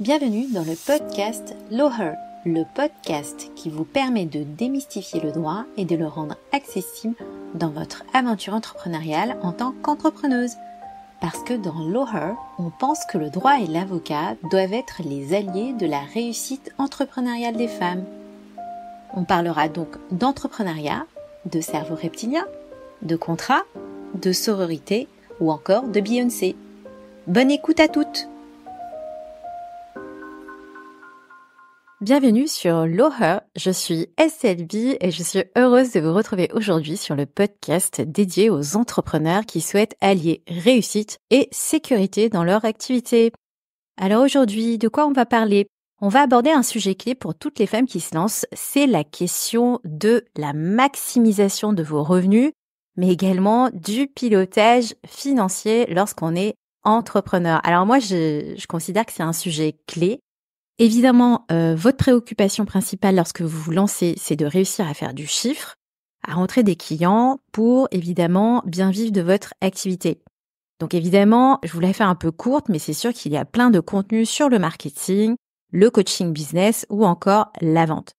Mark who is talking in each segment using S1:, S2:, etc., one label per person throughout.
S1: Bienvenue dans le podcast Loher, le podcast qui vous permet de démystifier le droit et de le rendre accessible dans votre aventure entrepreneuriale en tant qu'entrepreneuse. Parce que dans Loher, on pense que le droit et l'avocat doivent être les alliés de la réussite entrepreneuriale des femmes. On parlera donc d'entrepreneuriat, de cerveau reptilien, de contrat, de sororité ou encore de Beyoncé. Bonne écoute à toutes! Bienvenue sur Loher, je suis SLB et je suis heureuse de vous retrouver aujourd'hui sur le podcast dédié aux entrepreneurs qui souhaitent allier réussite et sécurité dans leur activité. Alors aujourd'hui, de quoi on va parler ? On va aborder un sujet clé pour toutes les femmes qui se lancent, c'est la question de la maximisation de vos revenus, mais également du pilotage financier lorsqu'on est entrepreneur. Alors moi, je considère que c'est un sujet clé. Évidemment, votre préoccupation principale lorsque vous vous lancez, c'est de réussir à faire du chiffre, à rentrer des clients pour évidemment bien vivre de votre activité. Donc évidemment, je vous l'ai fait un peu courte, mais c'est sûr qu'il y a plein de contenus sur le marketing, le coaching business ou encore la vente.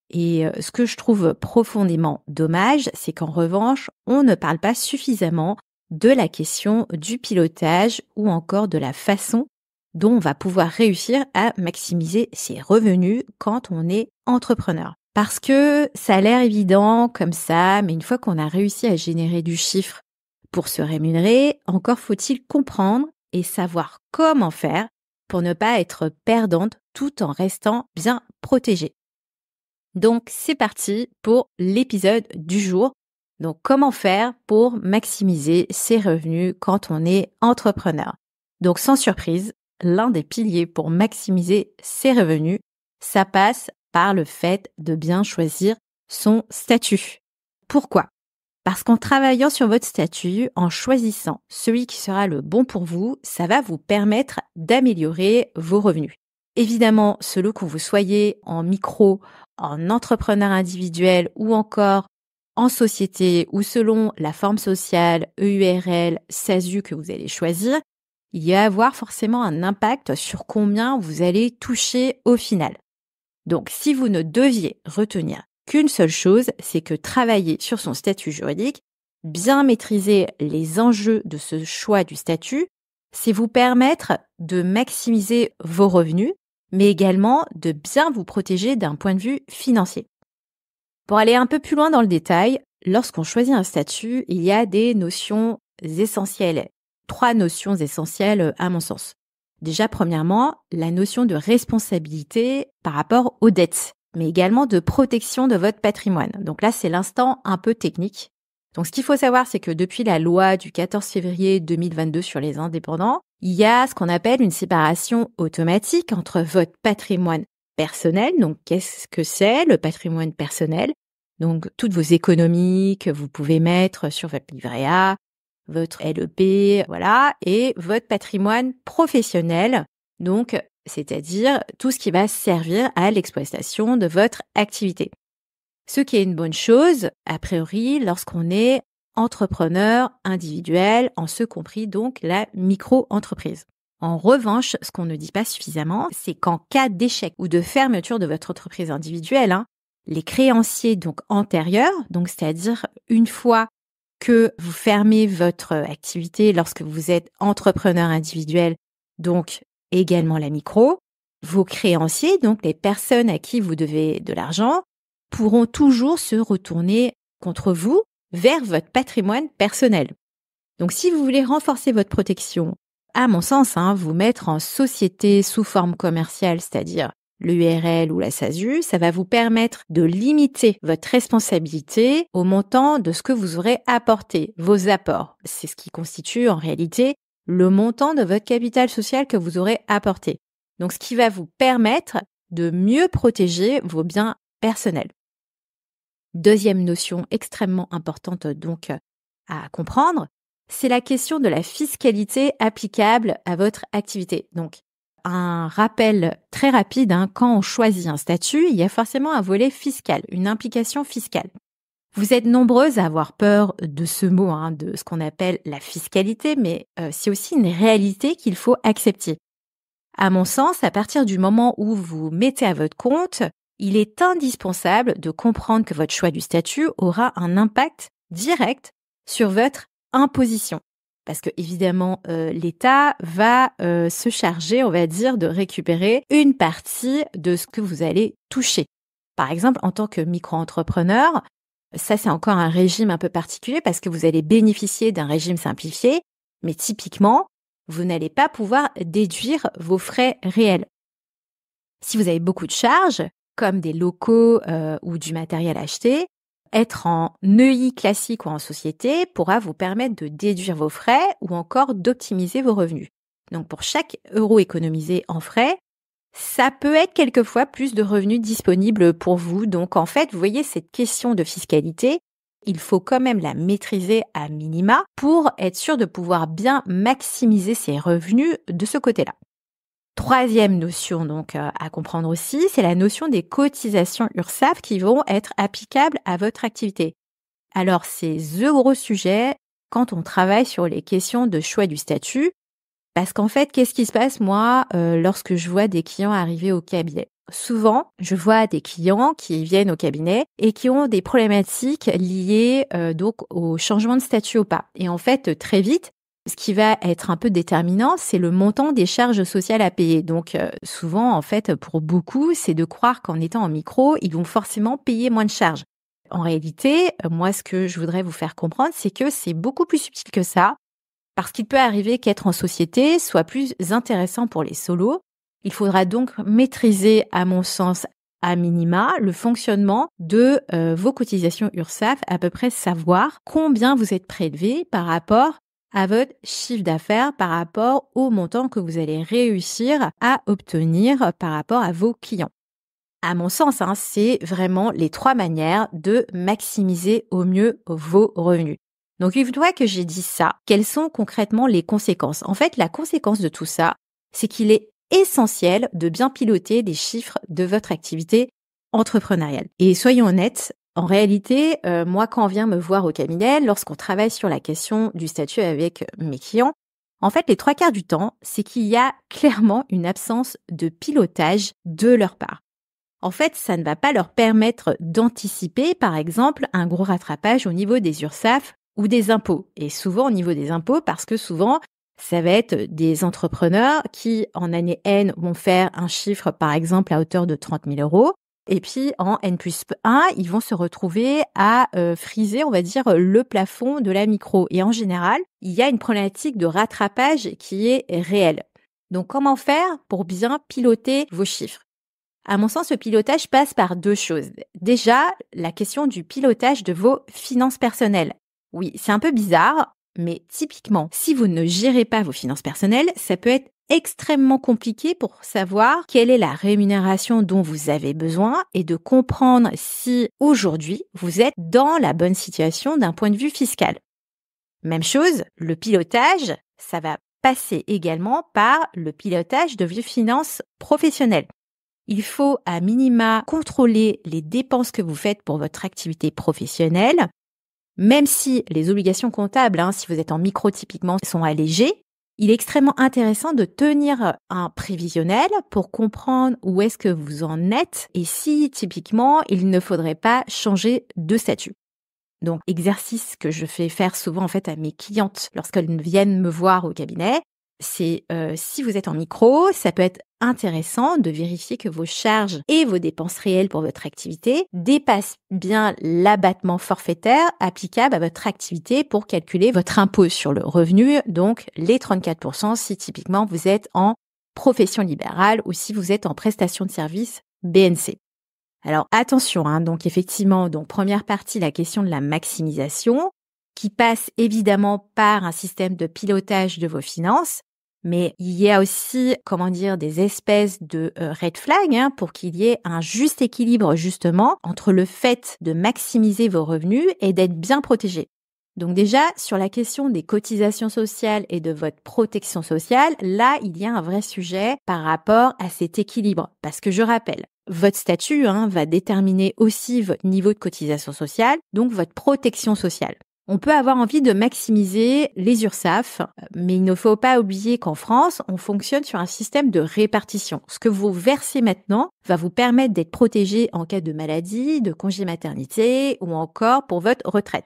S1: Et ce que je trouve profondément dommage, c'est qu'en revanche, on ne parle pas suffisamment de la question du pilotage ou encore de la façon dont on va pouvoir réussir à maximiser ses revenus quand on est entrepreneur. Parce que ça a l'air évident comme ça, mais une fois qu'on a réussi à générer du chiffre pour se rémunérer, encore faut-il comprendre et savoir comment faire pour ne pas être perdante tout en restant bien protégée. Donc c'est parti pour l'épisode du jour. Donc comment faire pour maximiser ses revenus quand on est entrepreneur. Donc sans surprise, l'un des piliers pour maximiser ses revenus, ça passe par le fait de bien choisir son statut. Pourquoi ? Parce qu'en travaillant sur votre statut, en choisissant celui qui sera le bon pour vous, ça va vous permettre d'améliorer vos revenus. Évidemment, selon que vous soyez en micro, en entrepreneur individuel ou encore en société ou selon la forme sociale, EURL, SASU que vous allez choisir, il y va avoir forcément un impact sur combien vous allez toucher au final. Donc, si vous ne deviez retenir qu'une seule chose, c'est que travailler sur son statut juridique, bien maîtriser les enjeux de ce choix du statut, c'est vous permettre de maximiser vos revenus, mais également de bien vous protéger d'un point de vue financier. Pour aller un peu plus loin dans le détail, lorsqu'on choisit un statut, il y a des notions essentielles. 3 notions essentielles à mon sens. Déjà, premièrement, la notion de responsabilité par rapport aux dettes, mais également de protection de votre patrimoine. Donc là, c'est l'instant un peu technique. Donc ce qu'il faut savoir, c'est que depuis la loi du 14 février 2022 sur les indépendants, il y a ce qu'on appelle une séparation automatique entre votre patrimoine personnel. Donc qu'est-ce que c'est le patrimoine personnel ? Donc toutes vos économies que vous pouvez mettre sur votre livret A, votre LEP, voilà, et votre patrimoine professionnel, donc c'est-à-dire tout ce qui va servir à l'exploitation de votre activité. Ce qui est une bonne chose, a priori, lorsqu'on est entrepreneur individuel, en ce compris donc la micro-entreprise. En revanche, ce qu'on ne dit pas suffisamment, c'est qu'en cas d'échec ou de fermeture de votre entreprise individuelle, les créanciers donc antérieurs, donc c'est-à-dire une fois que vous fermez votre activité lorsque vous êtes entrepreneur individuel, donc également la micro, vos créanciers, donc les personnes à qui vous devez de l'argent, pourront toujours se retourner contre vous vers votre patrimoine personnel. Donc si vous voulez renforcer votre protection, à mon sens, vous mettre en société sous forme commerciale, c'est-à-dire l'URL ou la SASU, ça va vous permettre de limiter votre responsabilité au montant de ce que vous aurez apporté, vos apports. C'est ce qui constitue en réalité le montant de votre capital social que vous aurez apporté. Donc, ce qui va vous permettre de mieux protéger vos biens personnels. Deuxième notion extrêmement importante donc à comprendre, c'est la question de la fiscalité applicable à votre activité. Donc, un rappel très rapide, quand on choisit un statut, il y a forcément un volet fiscal, une implication fiscale. Vous êtes nombreuses à avoir peur de ce mot, de ce qu'on appelle la fiscalité, mais c'est aussi une réalité qu'il faut accepter. À mon sens, à partir du moment où vous mettez à votre compte, il est indispensable de comprendre que votre choix du statut aura un impact direct sur votre imposition. Parce que évidemment, l'État va se charger, on va dire, de récupérer une partie de ce que vous allez toucher. Par exemple, en tant que micro-entrepreneur, ça c'est encore un régime un peu particulier parce que vous allez bénéficier d'un régime simplifié, mais typiquement, vous n'allez pas pouvoir déduire vos frais réels. Si vous avez beaucoup de charges, comme des locaux ou du matériel acheté, être en EI classique ou en société pourra vous permettre de déduire vos frais ou encore d'optimiser vos revenus. Donc pour chaque euro économisé en frais, ça peut être quelquefois plus de revenus disponibles pour vous. Donc en fait, vous voyez, cette question de fiscalité, il faut quand même la maîtriser à minima pour être sûr de pouvoir bien maximiser ses revenus de ce côté-là. Troisième notion donc à comprendre aussi, c'est la notion des cotisations URSSAF qui vont être applicables à votre activité. Alors c'est the gros sujet quand on travaille sur les questions de choix du statut, parce qu'en fait, qu'est-ce qui se passe moi lorsque je vois des clients arriver au cabinet? Souvent, je vois des clients qui viennent au cabinet et qui ont des problématiques liées donc au changement de statut ou pas. Et en fait, très vite, ce qui va être un peu déterminant, c'est le montant des charges sociales à payer. Donc souvent, en fait, pour beaucoup, c'est de croire qu'en étant en micro, ils vont forcément payer moins de charges. En réalité, moi, ce que je voudrais vous faire comprendre, c'est que c'est beaucoup plus subtil que ça, parce qu'il peut arriver qu'être en société soit plus intéressant pour les solos. Il faudra donc maîtriser, à mon sens, à minima, le fonctionnement de vos cotisations URSSAF, à peu près savoir combien vous êtes prélevé par rapport à votre chiffre d'affaires, par rapport au montant que vous allez réussir à obtenir par rapport à vos clients. À mon sens, c'est vraiment les 3 manières de maximiser au mieux vos revenus. Donc, une fois que j'ai dit ça, quelles sont concrètement les conséquences? En fait, la conséquence de tout ça, c'est qu'il est essentiel de bien piloter les chiffres de votre activité entrepreneuriale. Et soyons honnêtes, en réalité, moi, quand on vient me voir au cabinet, lorsqu'on travaille sur la question du statut avec mes clients, en fait, les 3/4 du temps, c'est qu'il y a clairement une absence de pilotage de leur part. En fait, ça ne va pas leur permettre d'anticiper, par exemple, un gros rattrapage au niveau des URSSAF ou des impôts. Et souvent au niveau des impôts, parce que souvent, ça va être des entrepreneurs qui, en année N, vont faire un chiffre, par exemple, à hauteur de 30 000 euros. Et puis, en N+1, ils vont se retrouver à friser, on va dire, le plafond de la micro. Et en général, il y a une problématique de rattrapage qui est réelle. Donc, comment faire pour bien piloter vos chiffres? À mon sens, le pilotage passe par 2 choses. Déjà, la question du pilotage de vos finances personnelles. Oui, c'est un peu bizarre, mais typiquement, si vous ne gérez pas vos finances personnelles, ça peut être extrêmement compliqué pour savoir quelle est la rémunération dont vous avez besoin et de comprendre si aujourd'hui vous êtes dans la bonne situation d'un point de vue fiscal. Même chose, le pilotage, ça va passer également par le pilotage de vos finances professionnelles. Il faut à minima contrôler les dépenses que vous faites pour votre activité professionnelle, même si les obligations comptables, si vous êtes en micro typiquement, sont allégées. Il est extrêmement intéressant de tenir un prévisionnel pour comprendre où est-ce que vous en êtes et si typiquement il ne faudrait pas changer de statut. Donc, exercice que je fais faire souvent en fait à mes clientes lorsqu'elles viennent me voir au cabinet, c'est si vous êtes en micro, ça peut être intéressant de vérifier que vos charges et vos dépenses réelles pour votre activité dépassent bien l'abattement forfaitaire applicable à votre activité pour calculer votre impôt sur le revenu, donc les 34% si typiquement vous êtes en profession libérale ou si vous êtes en prestation de service BNC. Alors attention, donc effectivement, donc première partie, la question de la maximisation qui passe évidemment par un système de pilotage de vos finances, mais il y a aussi, des espèces de red flags pour qu'il y ait un juste équilibre justement entre le fait de maximiser vos revenus et d'être bien protégé. Donc déjà, sur la question des cotisations sociales et de votre protection sociale, là, il y a un vrai sujet par rapport à cet équilibre. Parce que je rappelle, votre statut va déterminer aussi votre niveau de cotisation sociale, donc votre protection sociale. On peut avoir envie de maximiser les URSSAF, mais il ne faut pas oublier qu'en France, on fonctionne sur un système de répartition. Ce que vous versez maintenant va vous permettre d'être protégé en cas de maladie, de congé maternité ou encore pour votre retraite.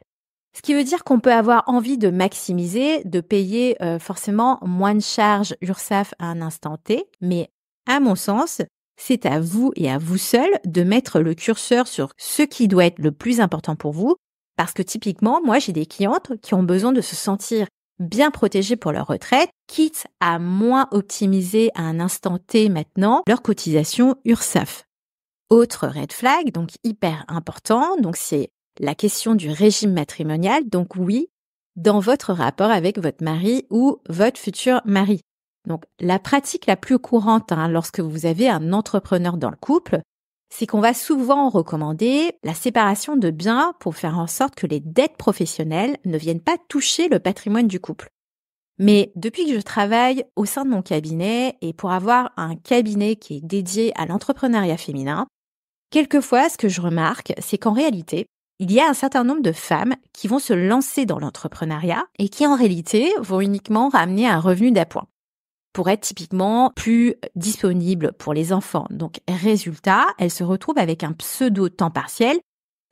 S1: Ce qui veut dire qu'on peut avoir envie de maximiser, de payer forcément moins de charges URSSAF à un instant T, mais à mon sens, c'est à vous et à vous seul de mettre le curseur sur ce qui doit être le plus important pour vous. Parce que typiquement, moi, j'ai des clientes qui ont besoin de se sentir bien protégées pour leur retraite, quitte à moins optimiser à un instant T maintenant leur cotisation URSSAF. Autre red flag, donc hyper important, donc c'est la question du régime matrimonial. Donc oui, dans votre rapport avec votre mari ou votre futur mari. Donc la pratique la plus courante lorsque vous avez un entrepreneur dans le couple, c'est qu'on va souvent recommander la séparation de biens pour faire en sorte que les dettes professionnelles ne viennent pas toucher le patrimoine du couple. Mais depuis que je travaille au sein de mon cabinet et pour avoir un cabinet qui est dédié à l'entrepreneuriat féminin, quelquefois ce que je remarque, c'est qu'en réalité, il y a un certain nombre de femmes qui vont se lancer dans l'entrepreneuriat et qui en réalité vont uniquement ramener un revenu d'appoint pour être typiquement plus disponible pour les enfants. Donc, résultat, elles se retrouvent avec un pseudo temps partiel,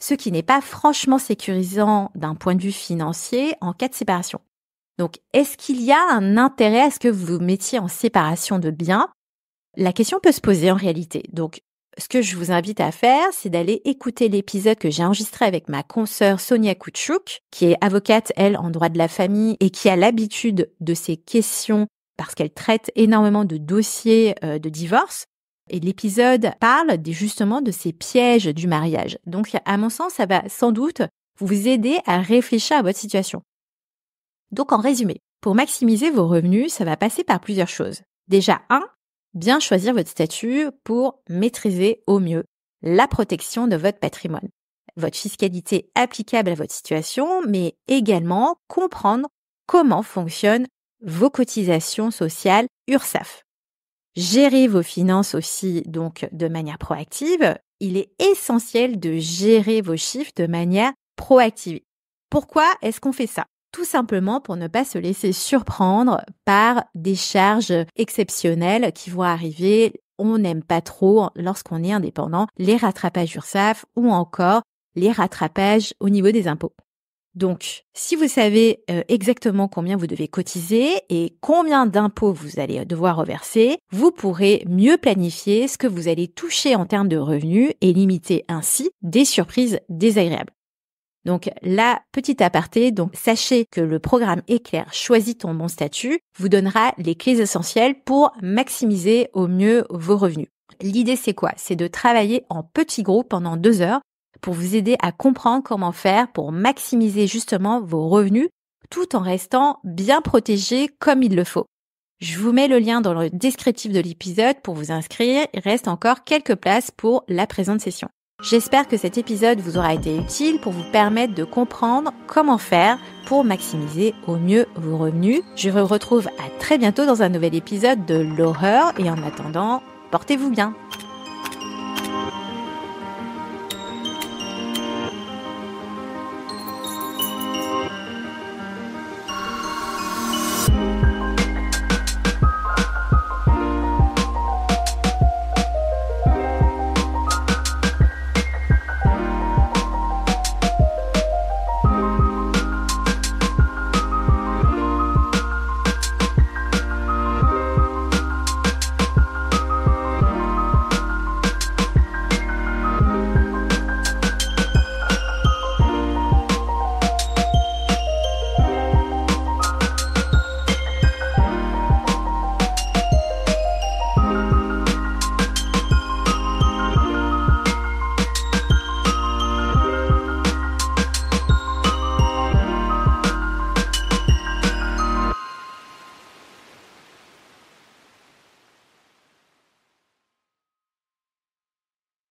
S1: ce qui n'est pas franchement sécurisant d'un point de vue financier en cas de séparation. Donc, est-ce qu'il y a un intérêt à ce que vous vous mettiez en séparation de biens ? La question peut se poser en réalité. Donc, ce que je vous invite à faire, c'est d'aller écouter l'épisode que j'ai enregistré avec ma consoeur Sonia Kouchouk, qui est avocate, elle, en droit de la famille et qui a l'habitude de ces questions parce qu'elle traite énormément de dossiers de divorce. Et l'épisode parle justement de ces pièges du mariage. Donc, à mon sens, ça va sans doute vous aider à réfléchir à votre situation. Donc, en résumé, pour maximiser vos revenus, ça va passer par plusieurs choses. Déjà, bien choisir votre statut pour maîtriser au mieux la protection de votre patrimoine, votre fiscalité applicable à votre situation, mais également comprendre comment fonctionnent vos cotisations sociales URSSAF. Gérer vos finances aussi donc de manière proactive. Il est essentiel de gérer vos chiffres de manière proactive. Pourquoi est-ce qu'on fait ça ? Tout simplement pour ne pas se laisser surprendre par des charges exceptionnelles qui vont arriver. On n'aime pas trop lorsqu'on est indépendant les rattrapages URSSAF ou encore les rattrapages au niveau des impôts. Donc, si vous savez exactement combien vous devez cotiser et combien d'impôts vous allez devoir reverser, vous pourrez mieux planifier ce que vous allez toucher en termes de revenus et limiter ainsi des surprises désagréables. Donc là, petit aparté, donc sachez que le programme Éclair Choisis ton bon statut vous donnera les clés essentielles pour maximiser au mieux vos revenus. L'idée, c'est quoi ? C'est de travailler en petits groupes pendant 2 heures pour vous aider à comprendre comment faire pour maximiser justement vos revenus tout en restant bien protégé comme il le faut. Je vous mets le lien dans le descriptif de l'épisode pour vous inscrire. Il reste encore quelques places pour la présente session. J'espère que cet épisode vous aura été utile pour vous permettre de comprendre comment faire pour maximiser au mieux vos revenus. Je vous retrouve à très bientôt dans un nouvel épisode de l'horreur et en attendant, portez-vous bien.